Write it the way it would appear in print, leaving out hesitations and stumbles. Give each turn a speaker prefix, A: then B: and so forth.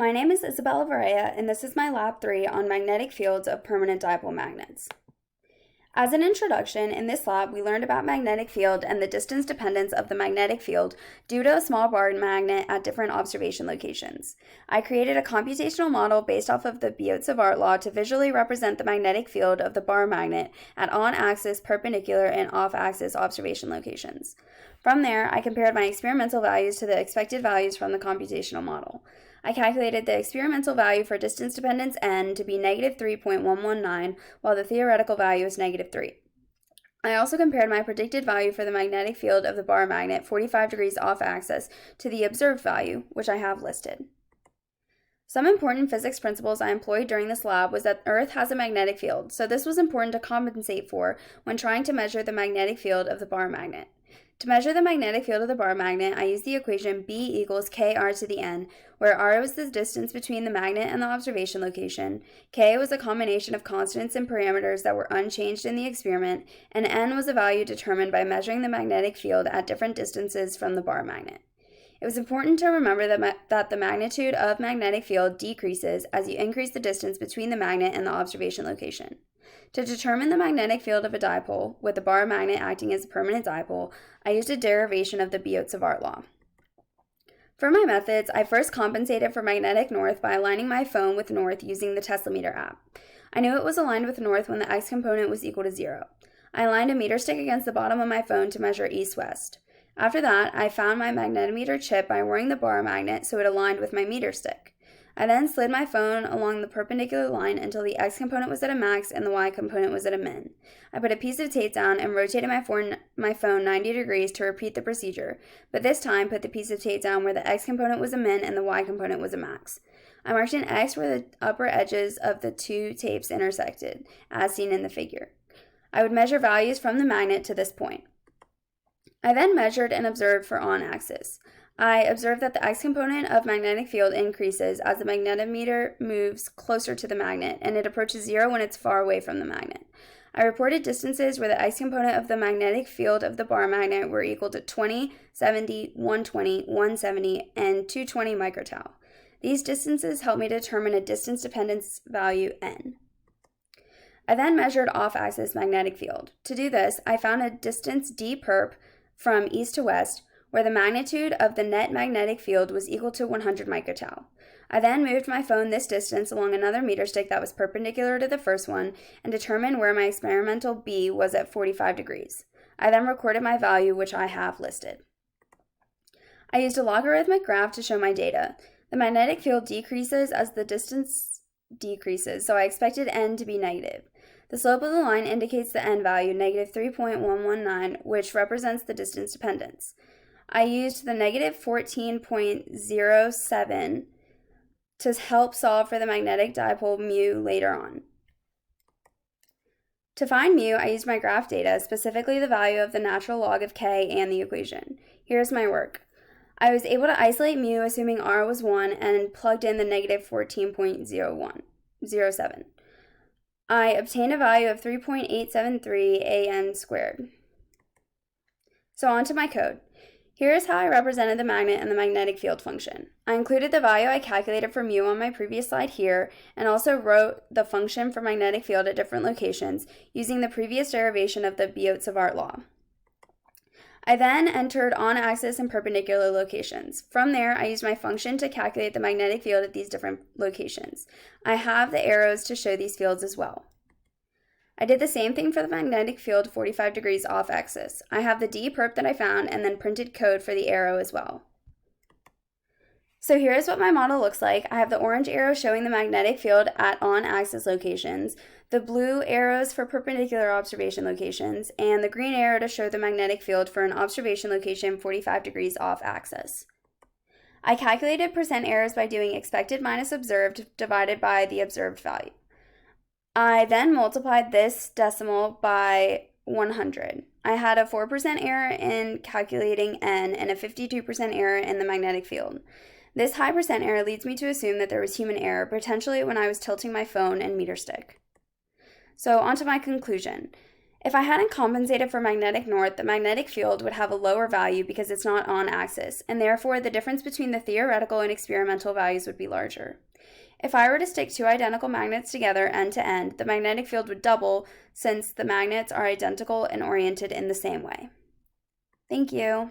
A: My name is Isabella Varela, and this is my Lab 3 on magnetic fields of permanent dipole magnets. As an introduction, in this lab, we learned about magnetic field and the distance dependence of the magnetic field due to a small bar magnet at different observation locations. I created a computational model based off of the PHYS law to visually represent the magnetic field of the bar magnet at on-axis, perpendicular, and off-axis observation locations. From there, I compared my experimental values to the expected values from the computational model. I calculated the experimental value for distance dependence n to be negative 3.119, while the theoretical value is negative 3. I also compared my predicted value for the magnetic field of the bar magnet 45 degrees off axis to the observed value, which I have listed. Some important physics principles I employed during this lab was that Earth has a magnetic field, so this was important to compensate for when trying to measure the magnetic field of the bar magnet. To measure the magnetic field of the bar magnet, I used the equation B equals kr to the n, where r was the distance between the magnet and the observation location, k was a combination of constants and parameters that were unchanged in the experiment, and n was a value determined by measuring the magnetic field at different distances from the bar magnet. It was important to remember that the magnitude of magnetic field decreases as you increase the distance between the magnet and the observation location. To determine the magnetic field of a dipole, with the bar magnet acting as a permanent dipole, I used a derivation of the PHYS law. For my methods, I first compensated for magnetic north by aligning my phone with north using the Teslameter app. I knew it was aligned with north when the x component was equal to 0. I aligned a meter stick against the bottom of my phone to measure east-west. After that, I found my magnetometer chip by whirring the bar magnet so it aligned with my meter stick. I then slid my phone along the perpendicular line until the x component was at a max and the y component was at a min. I put a piece of tape down and rotated my phone 90 degrees to repeat the procedure, but this time put the piece of tape down where the x component was a min and the y component was a max. I marked an X where the upper edges of the two tapes intersected, as seen in the figure. I would measure values from the magnet to this point. I then measured and observed for on-axis. I observed that the x component of magnetic field increases as the magnetometer moves closer to the magnet, and it approaches 0 when it's far away from the magnet. I reported distances where the x component of the magnetic field of the bar magnet were equal to 20, 70, 120, 170, and 220 microtau. These distances helped me determine a distance dependence value n. I then measured off-axis magnetic field. To do this, I found a distance d perp from east to west, where the magnitude of the net magnetic field was equal to 100 microtau. I then moved my phone this distance along another meter stick that was perpendicular to the first one and determined where my experimental B was at 45 degrees. I then recorded my value, which I have listed. I used a logarithmic graph to show my data. The magnetic field decreases as the distance decreases, so I expected n to be negative. The slope of the line indicates the n value, negative 3.119, which represents the distance dependence. I used the negative 14.07 to help solve for the magnetic dipole mu later on. To find mu, I used my graph data, specifically the value of the natural log of k and the equation. Here's my work. I was able to isolate mu assuming r was 1 and plugged in the negative 14.07. I obtained a value of 3.873 an squared. So on to my code. Here is how I represented the magnet and the magnetic field function. I included the value I calculated for mu on my previous slide here, and also wrote the function for magnetic field at different locations using the previous derivation of the PHYS law. I then entered on-axis and perpendicular locations. From there, I used my function to calculate the magnetic field at these different locations. I have the arrows to show these fields as well. I did the same thing for the magnetic field 45 degrees off axis. I have the D perp that I found and then printed code for the arrow as well. So here is what my model looks like. I have the orange arrow showing the magnetic field at on-axis locations, the blue arrows for perpendicular observation locations, and the green arrow to show the magnetic field for an observation location 45 degrees off axis. I calculated percent errors by doing expected minus observed divided by the observed value. I then multiplied this decimal by 100. I had a 4% error in calculating n and a 52% error in the magnetic field. This high percent error leads me to assume that there was human error, potentially when I was tilting my phone and meter stick. So on to my conclusion. If I hadn't compensated for magnetic north, the magnetic field would have a lower value because it's not on axis, and therefore the difference between the theoretical and experimental values would be larger. If I were to stick two identical magnets together end to end, the magnetic field would double since the magnets are identical and oriented in the same way. Thank you.